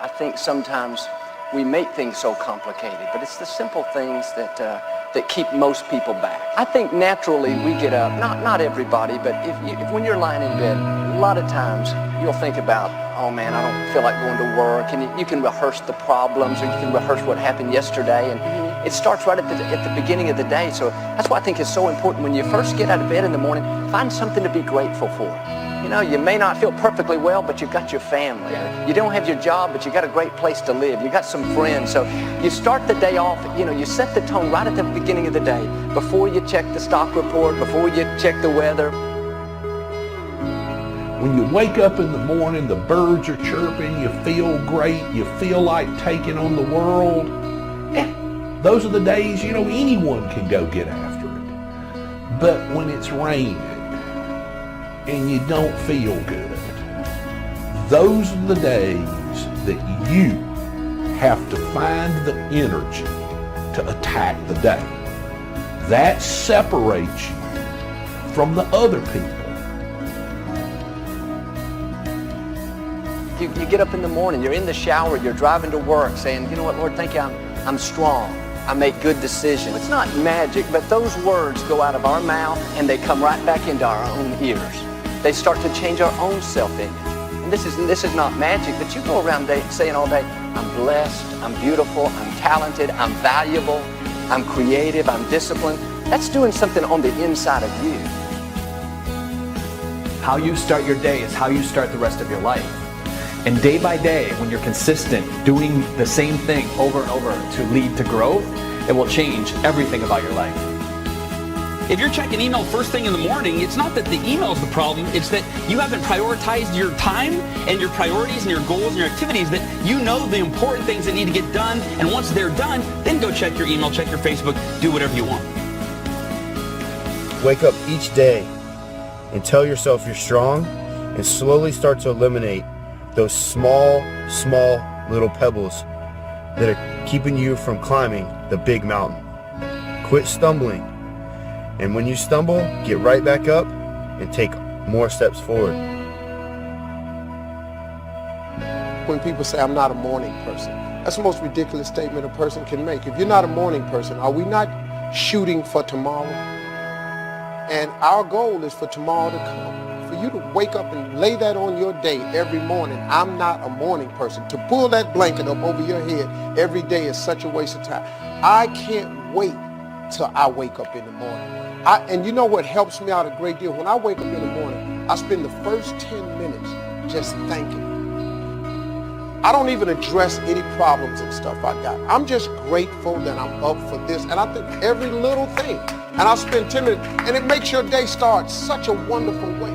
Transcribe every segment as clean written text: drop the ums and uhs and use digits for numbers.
I think sometimes we make things so complicated, but it's the simple things that keep most people back. I think naturally we get up, not everybody, but if when you're lying in bed, a lot of times you'll think about, oh man, I don't feel like going to work, and you can rehearse the problems, or you can rehearse what happened yesterday, and it starts right at the beginning of the day. So that's why I think it's so important when you first get out of bed in the morning, find something to be grateful for. You know, you may not feel perfectly well, but you've got your family. You don't have your job, but you got a great place to live. You got some friends. So you start the day off, you know, you set the tone right at the beginning of the day, before you check the stock report, before you check the weather. When you wake up in the morning, the birds are chirping, you feel great, you feel like taking on the world. Those are the days, you know, anyone can go get after it. But when it's raining and you don't feel good, those are the days that you have to find the energy to attack the day. That separates you from the other people. You get up in the morning, you're in the shower, you're driving to work saying, you know what, Lord, thank you, I'm strong. I make good decisions. It's not magic, but those words go out of our mouth and they come right back into our own ears. They start to change our own self-image. And this is not magic, but you go around saying all day, I'm blessed, I'm beautiful, I'm talented, I'm valuable, I'm creative, I'm disciplined. That's doing something on the inside of you. How you start your day is how you start the rest of your life. And day by day, when you're consistent, doing the same thing over and over to lead to growth, it will change everything about your life. If you're checking email first thing in the morning, it's not that the email is the problem, it's that you haven't prioritized your time and your priorities and your goals and your activities, that you know the important things that need to get done, and once they're done, then go check your email, check your Facebook, do whatever you want. Wake up each day and tell yourself you're strong, and slowly start to eliminate those small little pebbles that are keeping you from climbing the big mountain. Quit stumbling, and when you stumble, get right back up and take more steps forward. When people say I'm not a morning person, that's the most ridiculous statement a person can make. If you're not a morning person, are we not shooting for tomorrow? And our goal is for tomorrow to come. For you to wake up and lay that on your day every morning. I'm not a morning person. To pull that blanket up over your head every day is such a waste of time. I can't wait till I wake up in the morning. And you know what helps me out a great deal? When I wake up in the morning, I spend the first 10 minutes just thanking. I don't even address any problems and stuff I got. I'm just grateful that I'm up for this. And I think every little thing. And I'll spend 10 minutes, and it makes your day start such a wonderful way.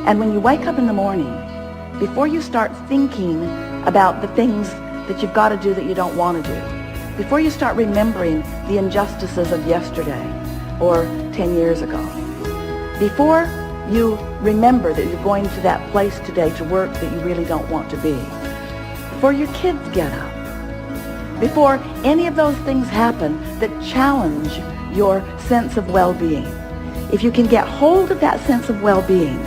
And when you wake up in the morning, before you start thinking about the things that you've got to do that you don't want to do, before you start remembering the injustices of yesterday or 10 years ago, before you remember that you're going to that place today to work that you really don't want to be, before your kids get up, before any of those things happen that challenge your sense of well-being, if you can get hold of that sense of well-being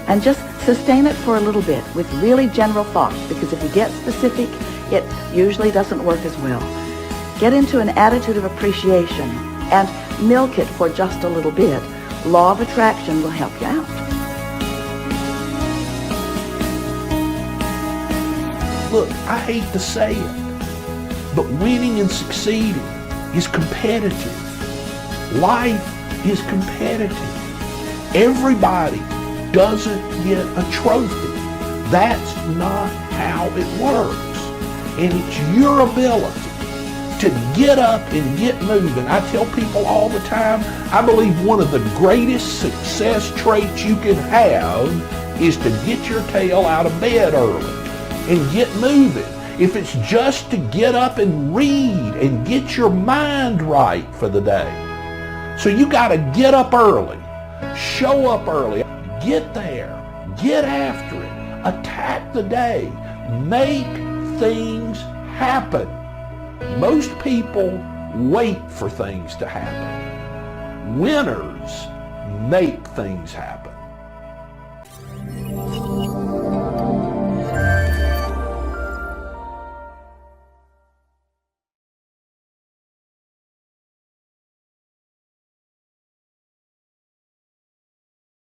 and just sustain it for a little bit with really general thoughts, because if you get specific, it usually doesn't work as well. Get into an attitude of appreciation and milk it for just a little bit. Law of attraction will help you out. Look, I hate to say it, but winning and succeeding is competitive. Life is competitive. Everybody doesn't get a trophy. That's not how it works. And it's your ability to get up and get moving. I tell people all the time, I believe one of the greatest success traits you can have is to get your tail out of bed early and get moving. If it's just to get up and read and get your mind right for the day. So you got to get up early, show up early, get there, get after it, attack the day, make things happen. Most people wait for things to happen. Winners make things happen.